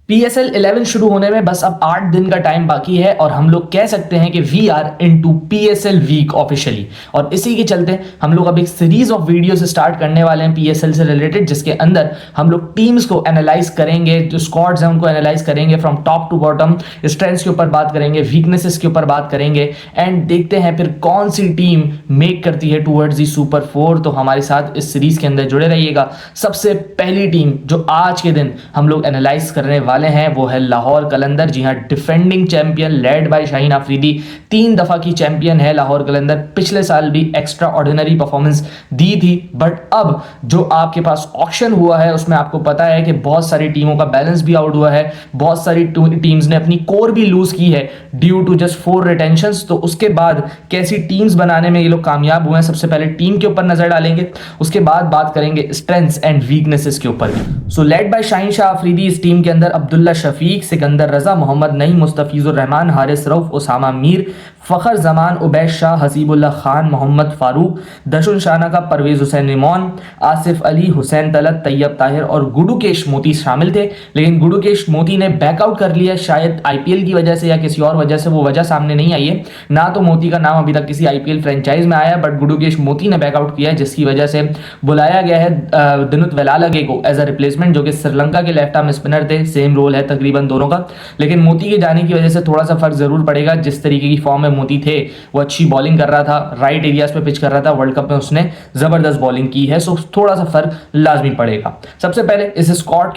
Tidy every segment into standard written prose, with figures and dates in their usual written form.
PSL 11 शुरू होने में बस अब 8 दिन का टाइम बाकी है और हम लोग कह सकते हैं कि we are into PSL week officially. और इसी के चलते हम लोग अब एक सीरीज ऑफ वीडियोस स्टार्ट करने वाले हैं PSL से रिलेटेड, जिसके अंदर हम लोग टीम्स को एनालाइज करेंगे, जो स्क्वाड्स हैं उनको एनालाइज करेंगे from top to bottom, strengths के ऊपर बात करेंगे, वीकनेसेस के ऊपर बात करेंगे एंड देखते हैं फिर कौन सी टीम मेक करती है टूवर्ड्स दी सुपर 4। तो हमारे साथ इस सीरीज के अंदर जुड़े रहिएगा। सबसे पहली टीम जो आज के दिन हम लोग एनालाइज करने वाले हैं वो है लाहौर कलंदर। जी हां, defending champion led by Shaheen Afridi, 3 दफा की चैंपियन है लाहौर कलंदर। पिछले साल भी एक्स्ट्रा ऑर्डिनरी परफॉर्मेंस दी थी, बट अब जो आपके पास ऑक्शन हुआ है उसमें आपको पता है कि बहुत सारी टीमों का बैलेंस भी आउट हुआ है, बहुत सारी टीम्स ने अपनी कोर भी लूज की है ड्यू टू जस्ट 4 रिटेंशंस। तो उसके बाद कैसी टीम्स बनाने में ये लोग कामयाब हुए हैं, सबसे पहले टीम के ऊपर नजर डालेंगे, उसके बाद बात करेंगे स्ट्रेंथ्स एंड वीकनेसेस के ऊपर। सो लेड बाय शाहीन शाह आफरीदी इस टीम के अंदर अब्दुल्ला शफीक, सिकंदर रजा, मोहम्मद नईम, मुस्तफिजुर रहमान, हारिस रऊफ, उसामा मीर, फ़खर जमान, उबैद शाह, हसीबुल्लाह खान, मोहम्मद फारूक, दशुन शाना का परवेज हुसैन इमोन, आसिफ अली, हुसैन तलत, तैयब ताहिर और गुडुकेश मोती शामिल थे। लेकिन गुडुकेश मोती ने बैकआउट कर लिया, शायद IPL की वजह से या किसी और वजह से, वो वजह सामने नहीं आई है। ना तो मोती का नाम अभी तक किसी IPL फ्रेंचाइज में आया, बट गुडुकेश मोती ने बैकआउट किया है, जिसकी वजह से बुलाया गया है दिनुत वेलालगे को एज अ रिप्लेसमेंट, जो कि श्रीलंका के लेफ्ट आर्म स्पिनर थे। सेम रोल है तकरीबन दोनों का, लेकिन मोती के जाने की वजह से थोड़ा सा फर्क जरूर पड़ेगा। जिस तरीके की फॉर्म में मोती थे वो अच्छी बॉलिंग कर रहा था, राइट एरियाज पे पिच कर रहा था, वर्ल्ड कप में उसने जबरदस्त बॉलिंग की है, सो थोड़ा सा फर्क लाजमी पड़ेगा। सबसे पहले इस स्क्वाड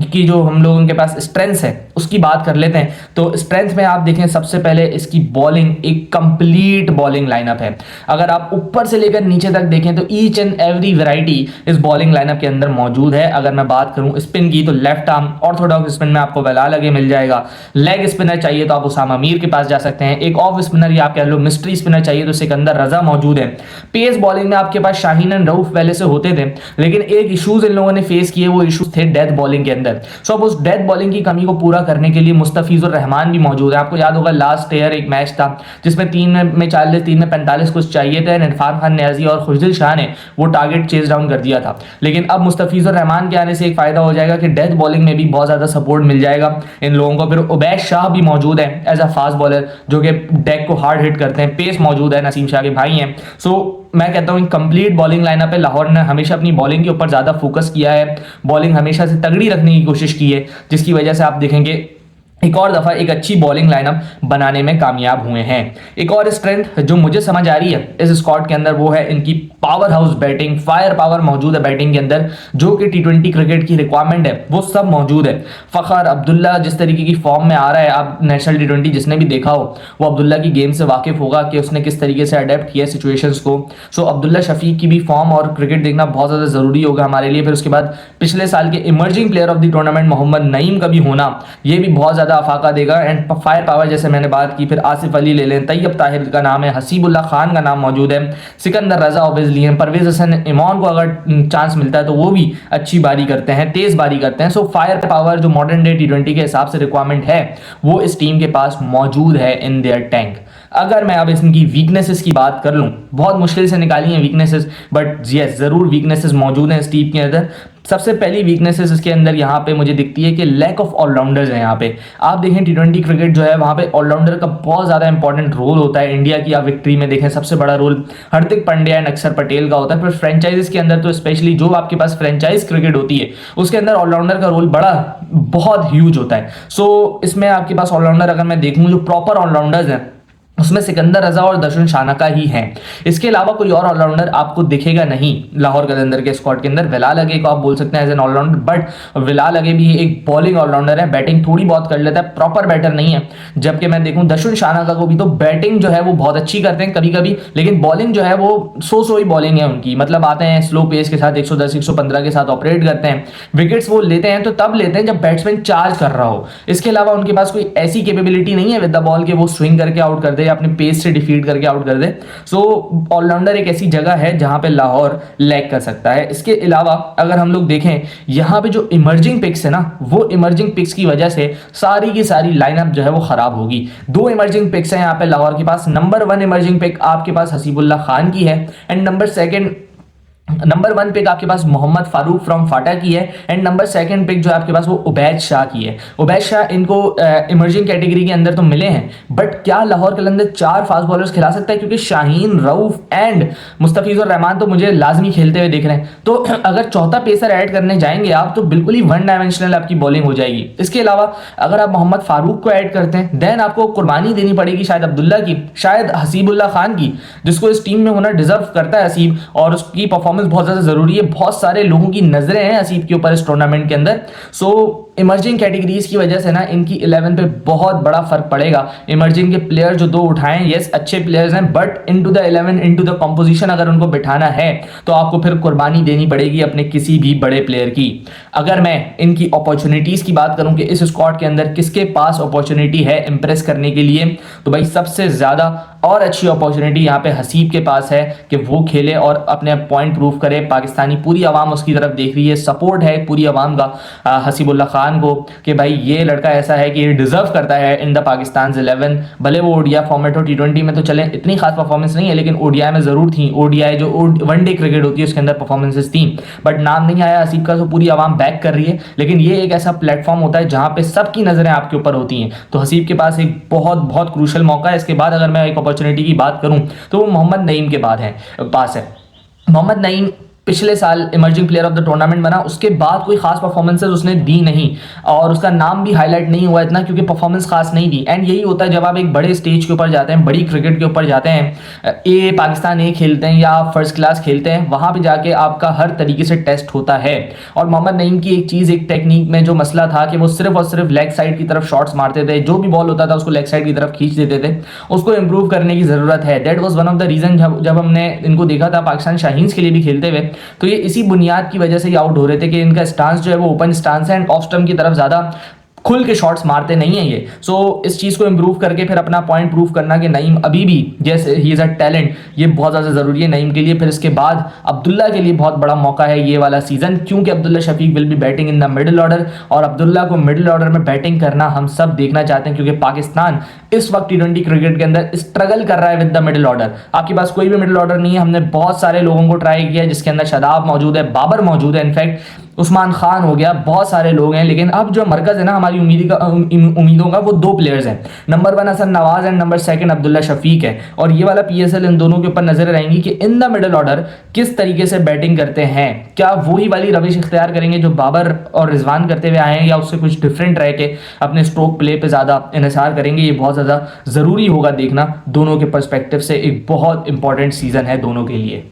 की जो हम लोगों के पास स्ट्रेंथ है उसकी बात कर लेते हैं। तो स्ट्रेंथ में आप देखें, सबसे पहले इसकी बॉलिंग एक कंप्लीट बॉलिंग लाइनअप है। अगर आप ऊपर से लेकर नीचे तक देखें तो ईच एंड एवरी वैरायटी इस बॉलिंग लाइनअप के अंदर मौजूद है। अगर मैं बात करूं स्पिन की तो लेफ्ट आर्म ऑर्थोडॉक्स स्पिन में आपको वेलालगे मिल जाएगा, लेग स्पिनर चाहिए तो आप उसामा मीर के पास जा सकते हैं, एक ऑफ स्पिनर या आप कह लो मिस्ट्री स्पिनर चाहिए तो सिकंदर रजा मौजूद है। पेस बॉलिंग में आपके पास शाहीन एंड रऊफ पहले से होते थे, लेकिन एक इश्यूज इन लोगों ने फेस किए, वो इश्यूज थे डेथ बॉलिंग के अंदर। सो अब उस डेथ बॉलिंग की कमी को पूरा करने के लिए मुस्तफिजुर रहमान भी मौजूद है। आपको याद होगा लास्ट ईयर एक मैच था जिसमें 3 में 40, 3 में 45 कुछ चाहिए थे, इरफान खान न्याजी और खुशदिल शाह ने वो टारगेट चेज डाउन कर दिया था। लेकिन अब मुस्तफिजुर रहमान के आने से एक फायदा हो जाएगा कि डेथ बॉलिंग में भी बहुत ज्यादा सपोर्ट मिल जाएगा इन लोगों को। फिर उबैद शाह भी मौजूद है एज अ फास्ट बॉलर, जो कि डेक को हार्ड हिट करते हैं, पेस मौजूद है, नसीम शाह के भाई हैं। सो मैं कहता हूं कंप्लीट बॉलिंग लाइनअप है। लाहौर ने हमेशा अपनी बॉलिंग के ऊपर ज्यादा फोकस किया है, बॉलिंग हमेशा से तगड़ी रखने की कोशिश की है, जिसकी वजह से आप देखेंगे एक और दफा एक अच्छी बॉलिंग लाइनअप बनाने में कामयाब हुए हैं। एक और स्ट्रेंथ जो मुझे समझ आ रही है इस स्क्वाड के अंदर वो है इनकी power house batting. Fire power मौजूद है बैटिंग के अंदर, जो कि T20 क्रिकेट की रिक्वायरमेंट है वो सब मौजूद है। फखर अब्दुल्ला जिस तरीके की फॉर्म में आ रहा है, आप नेशनल T20 जिसने भी देखा हो वो अब्दुल्ला की गेम से वाकिफ होगा कि उसने किस तरीके से अडेप्ट किया सिचुएशंस को। सो अब्दुल्ला शफीक की भी फॉर्म और क्रिकेट देखना बहुत ज्यादा जरूरी होगा हमारे लिए। फिर उसके बाद पिछले साल के emerging player of the tournament Mohammad Naeem का भी होना, ये भी बहुत ज्यादा अफाका देगा। एंड फायर पावर जैसे मैंने बात की, फिर आसिफ अली ले लें, तैयब ताहिर का नाम है, हसीबुल्लाह खान का नाम मौजूद है, सिकंदर रजा ऑब्वियसली है, परवेज हुसैन इमोन को अगर चांस मिलता है तो वो भी अच्छी बारी करते हैं, तेज बारी करते हैं। सो फायर पावर जो मॉडर्न डे T20 के हिसाब से रिक्वायरमेंट है वो इस टीम के पास मौजूद है इन देयर टैंक। अगर मैं अब इनकी वीकनेसेस की बात कर लूं, बहुत मुश्किल से निकाली हैं वीकनेसेस, बट यस जरूर वीकनेसेस मौजूद हैं इस टीम के अंदर। सबसे पहली वीकनेसेस इसके अंदर यहाँ पे मुझे दिखती है कि लैक ऑफ ऑलराउंडर्स है। यहाँ पे आप देखें T20 क्रिकेट जो है वहाँ पे ऑलराउंडर का बहुत ज़्यादा इंपॉर्टेंट रोल होता है। इंडिया की आप विक्ट्री में देखें सबसे बड़ा रोल हार्दिक पांड्या एंड अक्षर पटेल का होता है। फिर फ्रेंचाइजीज के अंदर तो स्पेशली जो आपके पास फ्रेंचाइज क्रिकेट होती है उसके अंदर ऑलराउंडर का रोल बहुत ह्यूज होता है। सो इसमें आपके पास ऑलराउंडर अगर मैं देखूँ जो प्रॉपर ऑलराउंडर्स हैं उसमें सिकंदर रजा और दशुन शाना का ही है। इसके अलावा कोई और ऑलराउंडर आपको दिखेगा नहीं लाहौर कलंदर के स्क्वाड के अंदर। वेलालगे को आप बोल सकते हैं as an allrounder, but Wellalage भी एक बॉलिंग ऑलराउंडर है, बैटिंग थोड़ी बहुत कर लेता है, प्रॉपर बैटर नहीं है। जबकि मैं देखूं दशुन शाना का को भी, तो बैटिंग जो है वो बहुत अच्छी करते हैं कभी कभी, लेकिन बॉलिंग जो है वो सो ही बॉलिंग है उनकी। मतलब आते हैं स्लो पेस के साथ 110 115 के साथ ऑपरेट करते हैं, विकेट्स वो लेते हैं तो तब लेते हैं जब बैट्समैन चार्ज कर रहा हो। इसके अलावा उनके पास कोई ऐसी कैपेबिलिटी नहीं है विद द बॉल के वो स्विंग करके आउट कर दे या अपने पेस से डिफीट करके आउट कर दे। सो ऑलराउंडर एक ऐसी जगह है जहां पे लाहौर लैग कर सकता है। इसके अलावा अगर हम लोग देखें यहां पे जो इमर्जिंग पिक्स है ना, वो इमर्जिंग पिक्स की वजह से सारी की सारी लाइनअप जो है वो खराब होगी। 2 इमर्जिंग पिक्स हैं यहां पे लाहौर के पास। नंबर 1 इमर्जिंग पिक आपके पास हसीबुल्लाह खान की है एंड नंबर 2 नंबर 1 पिक आपके पास मोहम्मद फारूक फ्रॉम फाटा की है एंड नंबर 2 पिक जो है आपके पास वो उबैद शाह की है। उबैद शाह इनको इमर्जिंग कैटेगरी के अंदर तो मिले हैं, बट क्या लाहौर कलंदर 4 फास्ट बॉलर्स खिला सकता है? क्योंकि शाहीन, रऊफ एंड मुस्तफिजुर रहमान तो मुझे लाजमी खेलते हुए देख रहे हैं, तो अगर चौथा पेसर ऐड करने जाएंगे आप तो बिल्कुल ही वन डायमेंशनल आपकी बॉलिंग हो जाएगी। इसके अलावा अगर आप मोहम्मद फारूक को ऐड करते हैं देन आपको कुर्बानी देनी पड़ेगी शायद अब्दुल्ला की, शायद हसीबुल्ला खान की, जिसको इस टीम में होना डिजर्व करता है हसीब, और उसकी परफॉर्मेंस बहुत ज्यादा जरूरी है। बहुत सारे लोगों की नजरें हैं हसीब के ऊपर इस टूर्नामेंट के अंदर। सो इमर्जिंग कैटेगरीज की वजह से ना इनकी 11 पे बहुत बड़ा फर्क पड़ेगा। इमर्जिंग के प्लेयर जो 2 उठाएं, यस अच्छे प्लेयर्स हैं, but into the 11 into the composition अगर उनको बिठाना है तो आपको फिर कुर्बानी देनी पड़ेगी अपने किसी भी बड़े प्लेयर की। अगर मैं इनकी अपॉर्चुनिटीज की बात करूं कि इस स्क्वाड के अंदर किसके पास अपॉर्चुनिटी है इंप्रेस करने के लिए, तो भाई सबसे ज्यादा और अच्छी अपॉर्चुनिटी यहाँ पे हसीब के पास है कि वो खेले और अपने पॉइंट प्रूव करे। पाकिस्तानी पूरी आवाम उसकी तरफ देख रही है, सपोर्ट है पूरी आवाम का हसीबुल्ला खान को कि भाई ये लड़का ऐसा है कि ये डिजर्व करता है इन द पाकिस्तान 11। भले वो ओडीआई फॉर्मेट हो, T20 में तो चले इतनी खास परफॉर्मेंस नहीं है, लेकिन ओडीआई में जरूर थी। ओडीआई जो वनडे क्रिकेट होती है उसके अंदर परफॉर्मेंसेस थी, बट नाम नहीं आया हसीब का, तो पूरी आवाम बैक कर रही है। लेकिन ये एक ऐसा प्लेटफॉर्म होता है जहां पे सबकी नजरें आपके ऊपर होती हैं, तो हसीब के पास एक बहुत बहुत क्रूशल मौका है। इसके बाद अगर मैं एक अपॉर्चुनिटी की बात करूं तो वो मोहम्मद नईम के पास है। मोहम्मद नईम पिछले साल emerging player of the tournament बना, उसके बाद कोई खास परफॉर्मेंसेस उसने दी नहीं और उसका नाम भी हाईलाइट नहीं हुआ इतना क्योंकि परफॉर्मेंस खास नहीं दी। एंड यही होता है जब आप एक बड़े स्टेज के ऊपर जाते हैं, बड़ी क्रिकेट के ऊपर जाते हैं, पाकिस्तान ए खेलते हैं या आप फर्स्ट क्लास खेलते हैं, वहां पे जाके आपका हर तरीके से टेस्ट होता है। और मोहम्मद नईम की एक चीज, एक टेक्निक में जो मसला था कि वो सिर्फ और सिर्फ लेग साइड की तरफ शॉट्स मारते थे, जो भी बॉल होता था उसको लेग साइड की तरफ खींच देते थे, उसको इंप्रूव करने की जरूरत है। That was one of the reason जब हमने इनको देखा था पाकिस्तान शाहीन्स के लिए भी खेलते हुए, तो ये इसी बुनियाद की वजह से ये आउट हो रहे थे कि इनका स्टांस जो है वो ओपन स्टांस है एंड ऑफ स्टंप की तरफ ज्यादा खुल के शॉट्स मारते नहीं है ये। सो इस चीज को इंप्रूव करके फिर अपना पॉइंट प्रूव करना कि नईम अभी भी जैसे ही इज अ टैलेंट, ये बहुत ज्यादा जरूरी है नईम के लिए। फिर इसके बाद अब्दुल्ला के लिए बहुत बड़ा मौका है ये वाला सीजन, क्योंकि Abdullah Shafique will be batting in the middle order, और अब्दुल्ला को मिडिल ऑर्डर में बैटिंग करना हम सब देखना चाहते हैं, क्योंकि पाकिस्तान इस वक्त T20 क्रिकेट के अंदर स्ट्रगल कर रहा है विद द मिडिल ऑर्डर। आपके पास कोई भी मिडिल ऑर्डर नहीं है। हमने बहुत सारे लोगों को ट्राई किया जिसके अंदर शादाब मौजूद है, बाबर मौजूद है, इनफैक्ट उस्मान खान हो गया, बहुत सारे लोग हैं, लेकिन अब जो मरकज है ना हमारी उम्मीदों का वो 2 प्लेयर्स हैं। Number 1 Hasan Nawaz and number 2 Abdullah Shafique है, और ये वाला PSL इन दोनों के ऊपर नजर रहेंगी कि इन द मिडिल ऑर्डर किस तरीके से बैटिंग करते हैं। क्या वही वाली रविश इख्तियार करेंगे जो बाबर और रिजवान करते हुए आए हैं, या उससे कुछ डिफरेंट रह के अपने स्ट्रोक प्ले पे ज्यादा इन्हिसार करेंगे? ये बहुत ज्यादा जरूरी होगा देखना दोनों के पर्सपेक्टिव से। एक बहुत इंपॉर्टेंट सीजन है दोनों के लिए।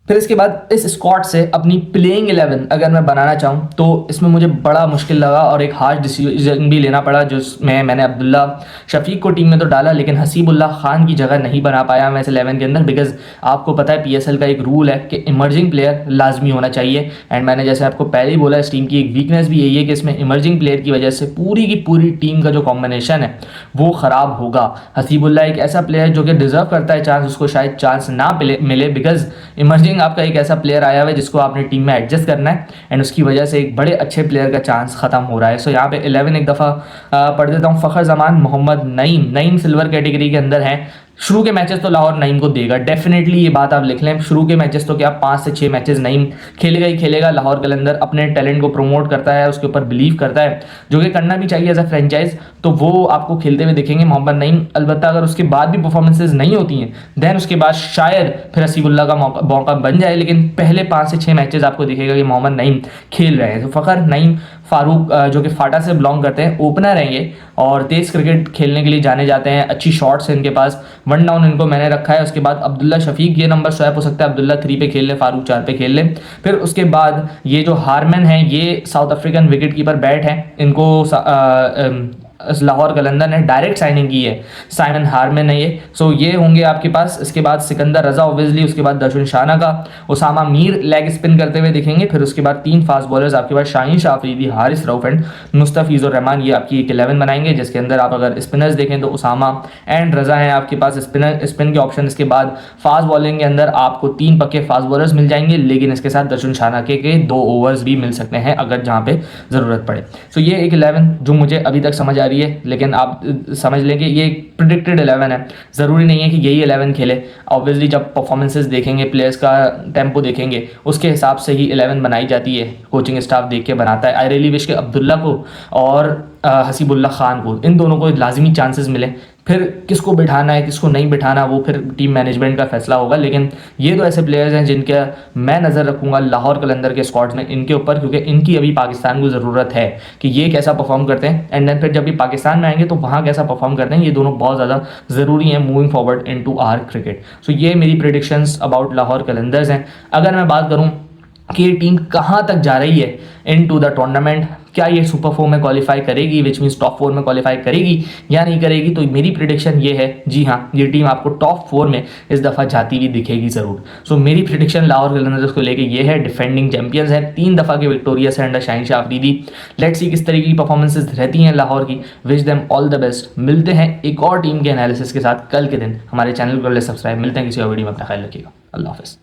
फिर इसके बाद इस स्क्वाड से अपनी प्लेइंग 11 अगर मैं बनाना चाहूँ तो इसमें मुझे बड़ा मुश्किल लगा और एक हार्श डिसीजन भी लेना पड़ा, जिसमें मैंने अब्दुल्ला शफीक को टीम में तो डाला, लेकिन हसीबुल्ला खान की जगह नहीं बना पाया मैं इस 11 के अंदर, बिकॉज आपको पता है PSL का एक रूल है कि इमर्जिंग प्लेयर लाजमी होना चाहिए। एंड मैंने जैसे आपको पहले ही बोला, इस टीम की एक वीकनेस भी यही है कि इसमें इमर्जिंग प्लेयर की वजह से पूरी की पूरी टीम का जो कॉम्बिनेशन है वो ख़राब होगा। हसीबुल्ला एक ऐसा प्लेयर जो कि डिजर्व करता है चांस, उसको शायद चांस ना मिले, बिकॉज इमर्जिंग आपका एक ऐसा प्लेयर आया हुआ है जिसको आपने टीम में एडजस्ट करना है, एंड उसकी वजह से एक बड़े अच्छे प्लेयर का चांस खत्म हो रहा है। सो यहाँ पे 11 एक दफ़ा पढ़ देता हूँ। फ़खर जमान मोहम्मद नईम सिल्वर कैटेगरी के अंदर हैं। शुरू के मैचेस तो लाहौर नईम को देगा डेफिनेटली, ये बात आप लिख लें। शुरू के मैचेस तो क्या 5 से 6 मैचेस नईम खेलेगा ही खेलेगा। लाहौर कलंदर अपने टैलेंट को प्रमोट करता है, उसके ऊपर बिलीव करता है, जो कि करना भी चाहिए एज अ फ्रेंचाइज, तो वो आपको खेलते हुए दिखेंगे मोहम्मद नईम। अलबत्ता अगर उसके बाद भी परफॉर्मेंसेज नहीं होती हैं देन उसके बाद शायद फिर हसीबुल्ला का मौका बन जाए, लेकिन पहले 5 से 6 मैचेस आपको दिखेगा कि मोहम्मद नईम खेल रहे हैं। तो फ़खर नईम फारूक जो कि फाटा से बिलोंग करते हैं, ओपनर रहेंगे और तेज़ क्रिकेट खेलने के लिए जाने जाते हैं। अच्छी शॉट्स है इनके पास, 1 डाउन इनको मैंने रखा है। उसके बाद अब्दुल्ला शफीक, ये नंबर स्वैप हो सकता है, अब्दुल्ला 3 पे खेल ले, फारूक 4 पे खेल ले। फिर उसके बाद ये जो हारमैन है, ये south African wicket keeper bat है, इनको लाहौर कलंदर ने डायरेक्ट साइनिंग की है, साइमन हारमैन है ये। सो ये होंगे आपके पास। इसके बाद सिकंदर रजा ओबियसली, उसके बाद दर्शन शाना का, उसामा मीर लेग स्पिन करते हुए दिखेंगे। फिर उसके बाद 3 फास्ट बॉलर्स आपके पास, शाहीन शाह अफरीदी, हारिस रऊफ एंड मुस्तफिजुर रहमान। ये आपकी एक 11 बनाएंगे, जिसके अंदर आप अगर स्पिनर्स देखें तो उसामा एंड रजा हैं आपके पास स्पिन के ऑप्शन। इसके बाद फास्ट बॉलिंग के अंदर आपको 3 पक्के फास्ट बॉलर्स मिल जाएंगे, लेकिन इसके साथ दर्शन शाना के 2 ओवर्स भी मिल सकते हैं अगर जहाँ पे ज़रूरत पड़े। सो ये एक 11 जो मुझे अभी तक समझ आ करिए, लेकिन आप समझ लें कि ये प्रिडिक्टेड 11 है, ज़रूरी नहीं है कि यही 11 खेले। ऑब्वियसली जब परफॉर्मेंसेस देखेंगे, प्लेयर्स का टेम्पो देखेंगे, उसके हिसाब से ही 11 बनाई जाती है, कोचिंग स्टाफ देख के बनाता है। आई रियली विश के अब्दुल्ला को और हसीबुल्ला खान को, इन दोनों को लाजमी चांसेस मिले। फिर किसको बिठाना है किसको नहीं बिठाना वो फिर टीम मैनेजमेंट का फैसला होगा, लेकिन ये तो ऐसे प्लेयर्स हैं जिनका मैं नज़र रखूंगा लाहौर कलंदर के स्क्वाड में, इनके ऊपर, क्योंकि इनकी अभी पाकिस्तान को ज़रूरत है कि ये कैसा परफॉर्म करते हैं, एंड देन फिर जब ये पाकिस्तान में आएंगे तो वहाँ कैसा परफॉर्म करते हैं। ये दोनों बहुत ज़्यादा ज़रूरी हैं moving forward into our cricket. So ये मेरी प्रिडिक्शंस अबाउट लाहौर कलंदर्स हैं। अगर मैं बात करूँ कि ये टीम कहाँ तक जा रही है इन टू द टूर्नामेंट, क्या ये सुपर 4 में क्वालिफाई करेगी, विच मीन्स टॉप 4 में क्वालिफाई करेगी या नहीं करेगी, तो मेरी प्रिडिक्शन ये है, जी हाँ, ये टीम आपको टॉप 4 में इस दफ़ा जाती हुई दिखेगी ज़रूर। सो मेरी प्रिडिक्शन लाहौर कलंदर्स को लेके ये है, डिफेंडिंग चैंपियंस है, 3 दफ़ा के विक्टोरियस है under Shaheen Shah Afridi. Let's see किस तरीके की परफॉर्मेंसेज रहती हैं लाहौर की। Wish them all the best. मिलते हैं एक और टीम के एनालिसिस के साथ कल के दिन। हमारे चैनल को सब्सक्राइब। मिलते हैं किसी और वीडियो में, अपना ख्याल रखिएगा। अल्लाह हाफिज़।